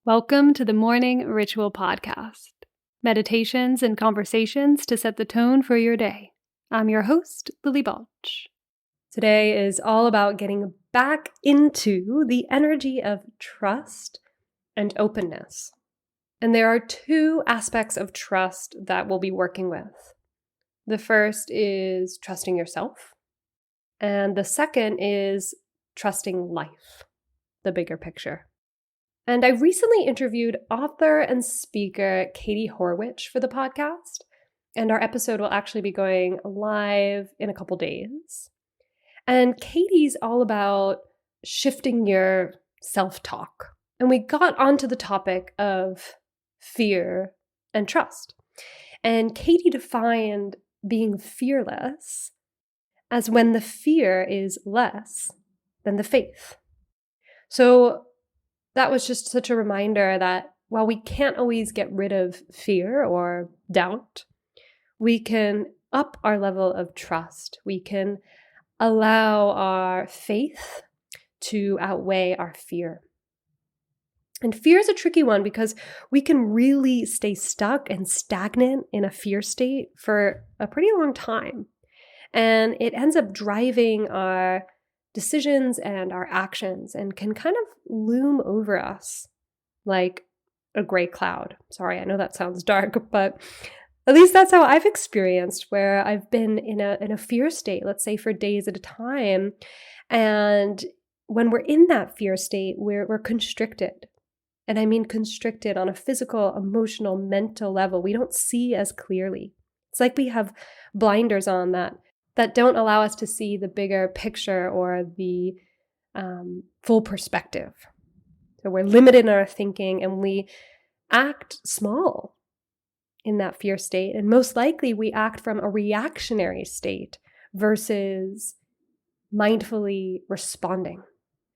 Welcome to the Morning Ritual Podcast, meditations and conversations to set the tone for your day. I'm your host, Lily Balch. Today is all about getting back into the energy of trust and openness. And there are two aspects of trust that we'll be working with. The first is trusting yourself, and the second is trusting life, the bigger picture. And I recently interviewed author and speaker Katie Horwich for the podcast, and our episode will actually be going live in a couple days. And Katie's all about shifting your self-talk. And we got onto the topic of fear and trust. And Katie defined being fearless as when the fear is less than the faith. So that was just such a reminder that while we can't always get rid of fear or doubt, we can up our level of trust. We can allow our faith to outweigh our fear. And fear is a tricky one because we can really stay stuck and stagnant in a fear state for a pretty long time. And it ends up driving our decisions and our actions and can kind of loom over us like a gray cloud. Sorry, I know that sounds dark, but at least that's how I've experienced, where I've been in a fear state, let's say for days at a time. And when we're in that fear state, we're constricted. And I mean constricted on a physical, emotional, mental level. We don't see as clearly. It's like we have blinders on that don't allow us to see the bigger picture or the full perspective. So we're limited in our thinking and we act small in that fear state. And most likely we act from a reactionary state versus mindfully responding.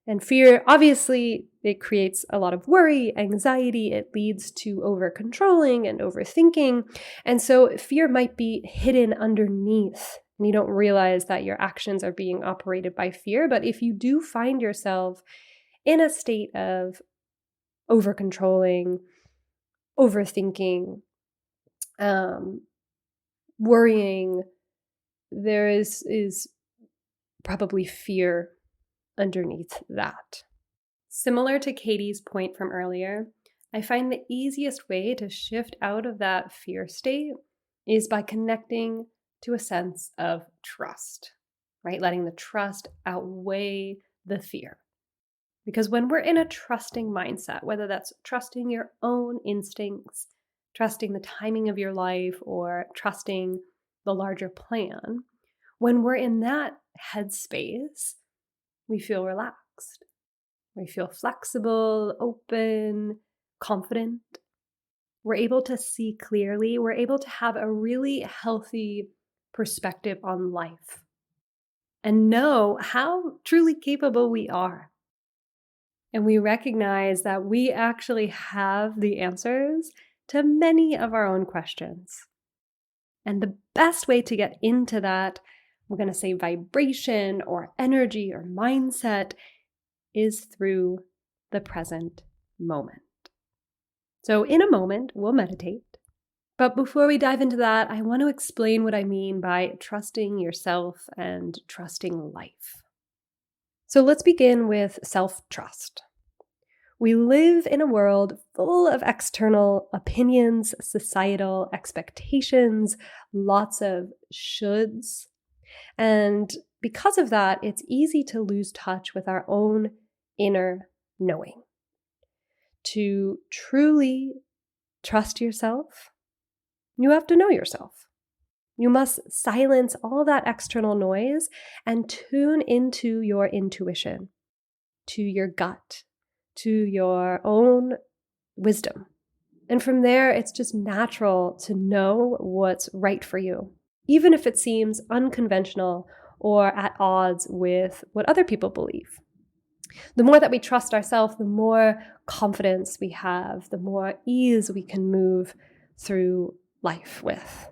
And fear, obviously, it creates a lot of worry, anxiety. It leads to over-controlling and overthinking. And so fear might be hidden underneath. And you don't realize that your actions are being operated by fear. But if you do find yourself in a state of over-controlling, overthinking, worrying, there is probably fear underneath that. Similar to Katie's point from earlier, I find the easiest way to shift out of that fear state is by connecting to a sense of trust, right? Letting the trust outweigh the fear. Because when we're in a trusting mindset, whether that's trusting your own instincts, trusting the timing of your life, or trusting the larger plan, when we're in that headspace, we feel relaxed. We feel flexible, open, confident. We're able to see clearly. We're able to have a really healthy perspective on life and know how truly capable we are. And we recognize that we actually have the answers to many of our own questions. And the best way to get into that, we're going to say vibration or energy or mindset, is through the present moment. So in a moment, we'll meditate. But before we dive into that, I want to explain what I mean by trusting yourself and trusting life. So let's begin with self-trust. We live in a world full of external opinions, societal expectations, lots of shoulds. And because of that, it's easy to lose touch with our own inner knowing. To truly trust yourself, you have to know yourself. You must silence all that external noise and tune into your intuition, to your gut, to your own wisdom. And from there, it's just natural to know what's right for you, even if it seems unconventional or at odds with what other people believe. The more that we trust ourselves, the more confidence we have, the more ease we can move through life with.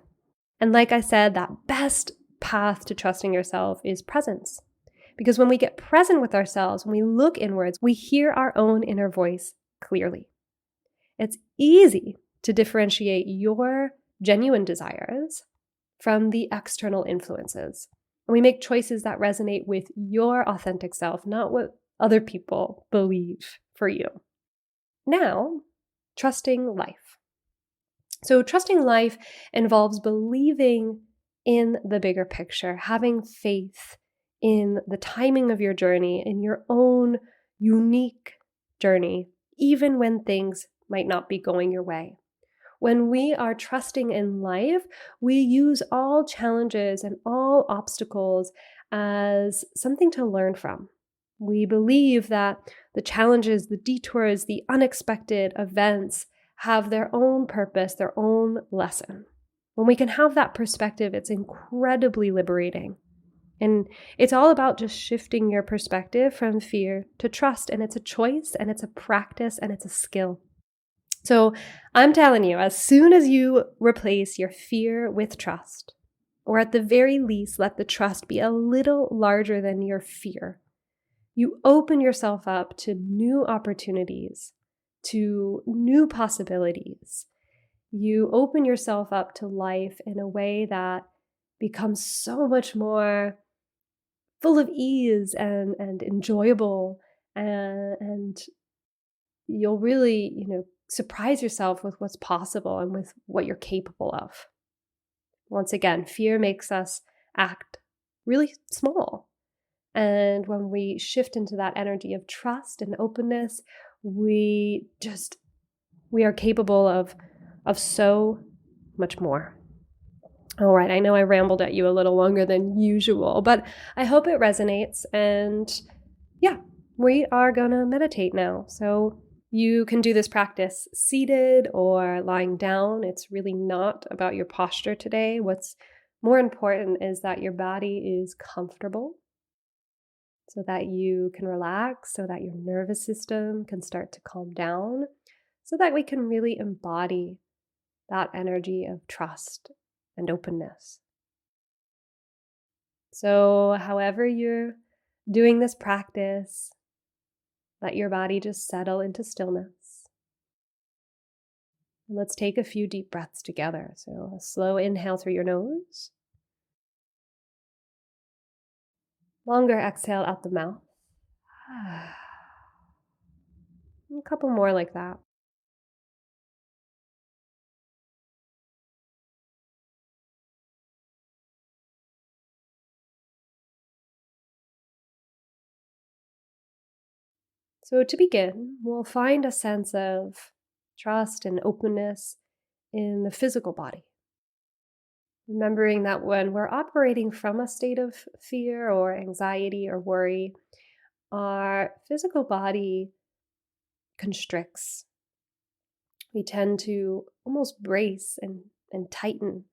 And like I said, that best path to trusting yourself is presence. Because when we get present with ourselves, when we look inwards, we hear our own inner voice clearly. It's easy to differentiate your genuine desires from the external influences. And we make choices that resonate with your authentic self, not what other people believe for you. Now, trusting life. So, trusting life involves believing in the bigger picture, having faith in the timing of your journey, in your own unique journey, even when things might not be going your way. When we are trusting in life, we use all challenges and all obstacles as something to learn from. We believe that the challenges, the detours, the unexpected events have their own purpose, their own lesson. When we can have that perspective, it's incredibly liberating. And it's all about just shifting your perspective from fear to trust. And it's a choice, and it's a practice, and it's a skill. So I'm telling you, as soon as you replace your fear with trust, or at the very least, let the trust be a little larger than your fear, you open yourself up to new opportunities, to new possibilities. You open yourself up to life in a way that becomes so much more full of ease and enjoyable, and you'll really, surprise yourself with what's possible and with what you're capable of. Once again, fear makes us act really small. And when we shift into that energy of trust and openness, we are capable of so much more. All right, I know I rambled at you a little longer than usual, but I hope it resonates. And yeah, we are gonna meditate now. So you can do this practice seated or lying down. It's really not about your posture today. What's more important is that your body is comfortable, so that you can relax, so that your nervous system can start to calm down, so that we can really embody that energy of trust and openness. So, however you're doing this practice, let your body just settle into stillness. And let's take a few deep breaths together. So, a slow inhale through your nose, longer exhale out the mouth. A couple more like that. So, to begin, we'll find a sense of trust and openness in the physical body. Remembering that when we're operating from a state of fear or anxiety or worry, our physical body constricts. We tend to almost brace and tighten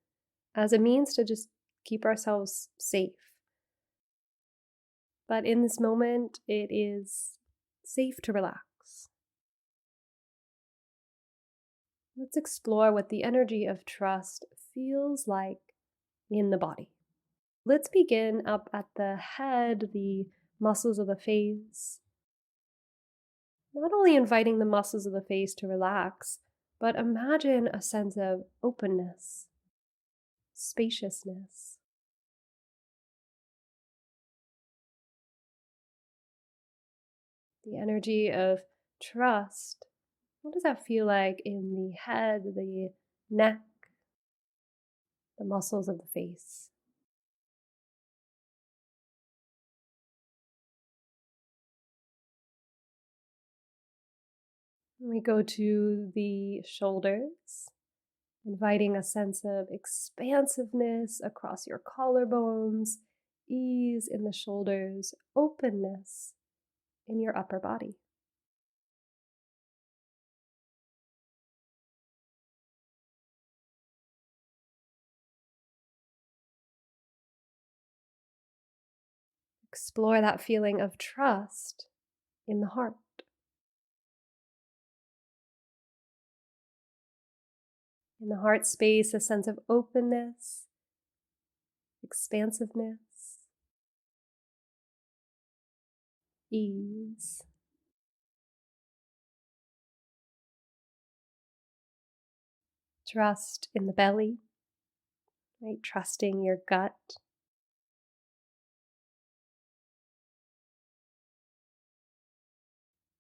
as a means to just keep ourselves safe. But in this moment, it is safe to relax. Let's explore what the energy of trust feels like in the body. Let's begin up at the head, the muscles of the face. Not only inviting the muscles of the face to relax, but imagine a sense of openness, spaciousness. The energy of trust. What does that feel like in the head, the neck, the muscles of the face? We go to the shoulders, inviting a sense of expansiveness across your collarbones, ease in the shoulders, openness in your upper body. Explore that feeling of trust in the heart. In the heart space, a sense of openness, expansiveness, ease. Trust in the belly, right? Trusting your gut.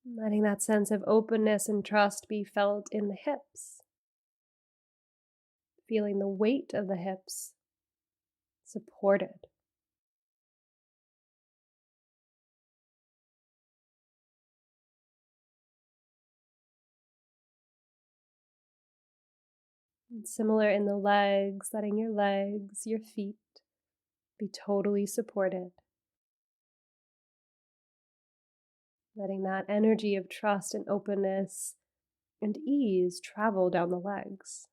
Letting that sense of openness and trust be felt in the hips, feeling the weight of the hips supported. And similar in the legs, letting your legs, your feet be totally supported. Letting that energy of trust and openness and ease travel down the legs.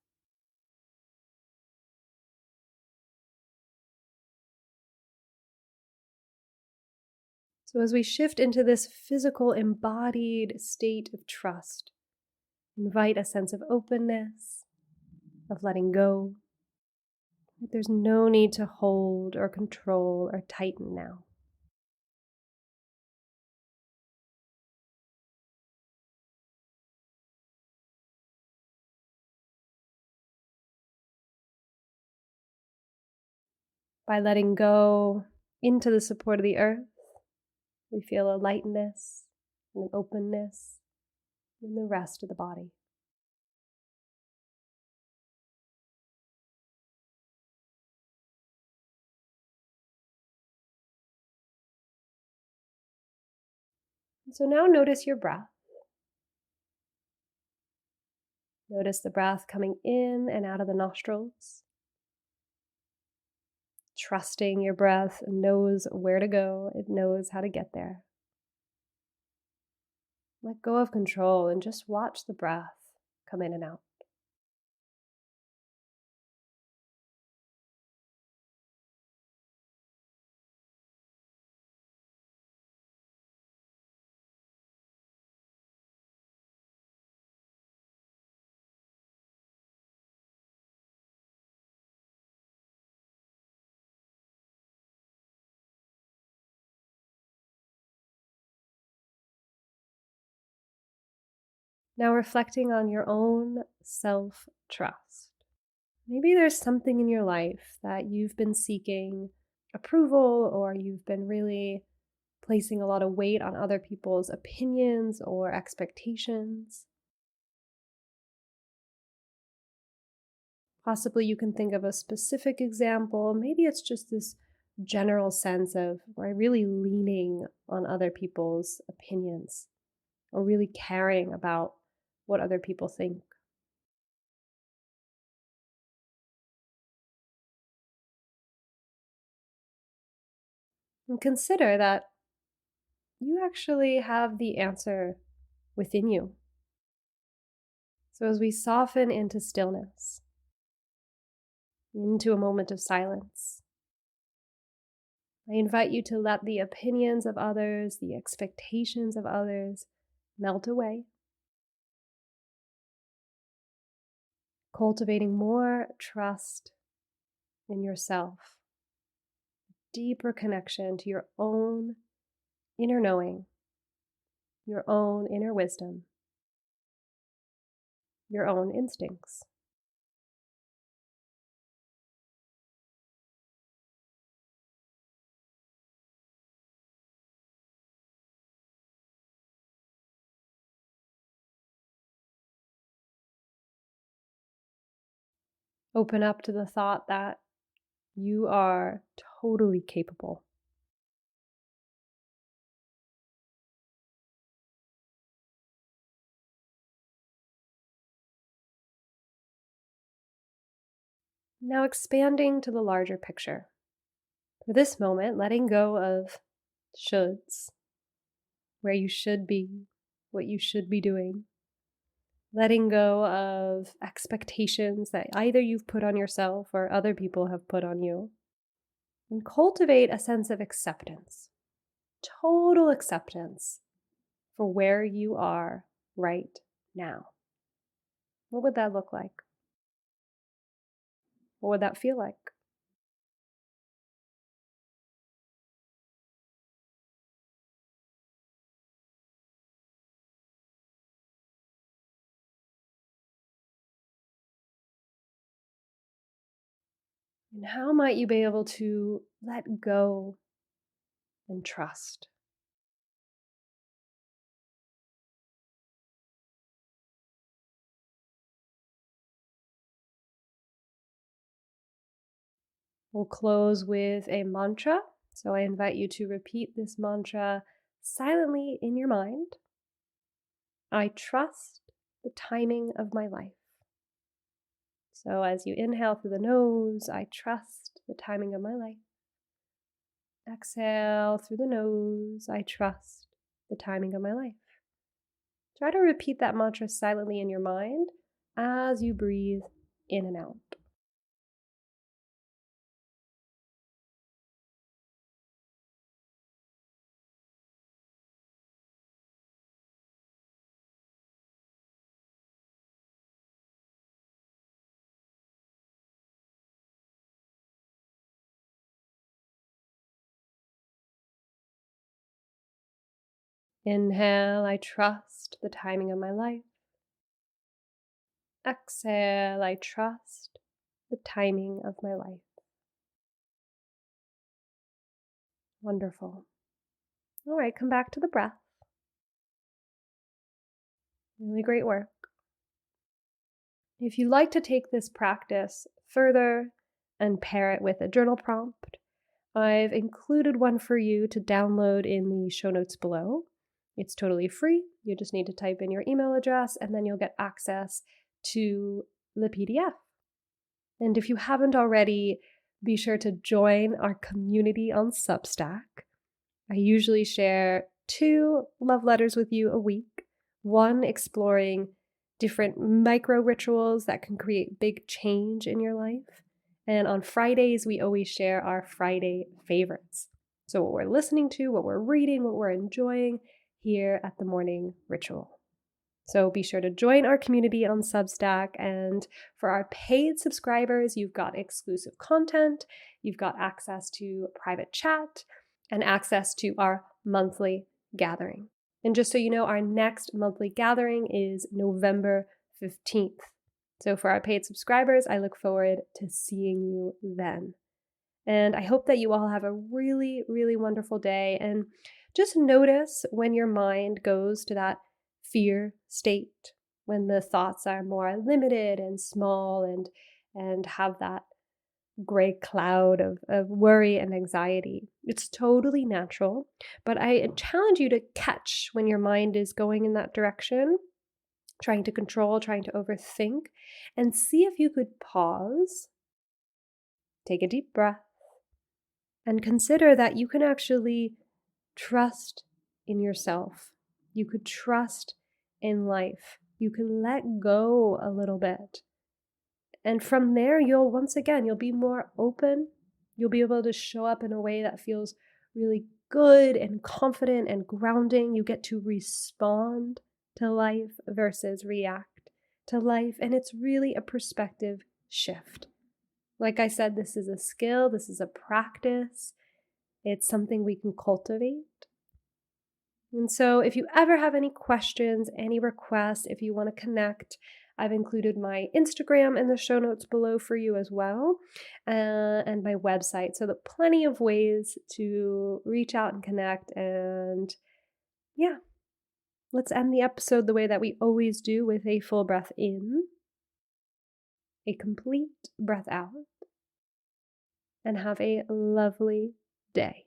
So, as we shift into this physical, embodied state of trust, invite a sense of openness, of letting go. There's no need to hold or control or tighten now. By letting go into the support of the earth, we feel a lightness and an openness in the rest of the body. And so now notice your breath. Notice the breath coming in and out of the nostrils. Trusting your breath knows where to go, it knows how to get there. Let go of control and just watch the breath come in and out. Now, reflecting on your own self trust. Maybe there's something in your life that you've been seeking approval, or you've been really placing a lot of weight on other people's opinions or expectations. Possibly you can think of a specific example. Maybe it's just this general sense of where I'm really leaning on other people's opinions or really caring about what other people think. And consider that you actually have the answer within you. So as we soften into stillness, into a moment of silence, I invite you to let the opinions of others, the expectations of others melt away, cultivating more trust in yourself, deeper connection to your own inner knowing, your own inner wisdom, your own instincts. Open up to the thought that you are totally capable. Now expanding to the larger picture. For this moment, letting go of shoulds, where you should be, what you should be doing. Letting go of expectations that either you've put on yourself or other people have put on you. And cultivate a sense of acceptance, total acceptance for where you are right now. What would that look like? What would that feel like? And how might you be able to let go and trust? We'll close with a mantra. So I invite you to repeat this mantra silently in your mind. I trust the timing of my life. So as you inhale through the nose, I trust the timing of my life. Exhale through the nose, I trust the timing of my life. Try to repeat that mantra silently in your mind as you breathe in and out. Inhale, I trust the timing of my life. Exhale, I trust the timing of my life. Wonderful. All right, come back to the breath. Really great work. If you'd like to take this practice further and pair it with a journal prompt, I've included one for you to download in the show notes below. It's totally free. You just need to type in your email address and then you'll get access to the PDF. And if you haven't already, be sure to join our community on Substack. I usually share 2 love letters with you a week, one exploring different micro rituals that can create big change in your life. And on Fridays, we always share our Friday favorites. So what we're listening to, what we're reading, what we're enjoying here at the Morning Ritual. So be sure to join our community on Substack. And for our paid subscribers, you've got exclusive content, you've got access to private chat, and access to our monthly gathering. And just so you know, our next monthly gathering is November 15th. So for our paid subscribers, I look forward to seeing you then. And I hope that you all have a really, really wonderful day. And just notice when your mind goes to that fear state, when the thoughts are more limited and small and have that gray cloud of worry and anxiety. It's totally natural, but I challenge you to catch when your mind is going in that direction, trying to control, trying to overthink, and see if you could pause, take a deep breath, and consider that you can actually trust in yourself. You could trust in life. You can let go a little bit. And from there, you'll be more open. You'll be able to show up in a way that feels really good and confident and grounding. You get to respond to life versus react to life. And it's really a perspective shift. Like I said, this is a skill, this is a practice. It's something we can cultivate. And so if you ever have any questions, any requests, if you want to connect, I've included my Instagram in the show notes below for you as well, and my website. So there are plenty of ways to reach out and connect. And yeah, let's end the episode the way that we always do, with a full breath in, a complete breath out, and have a lovely day.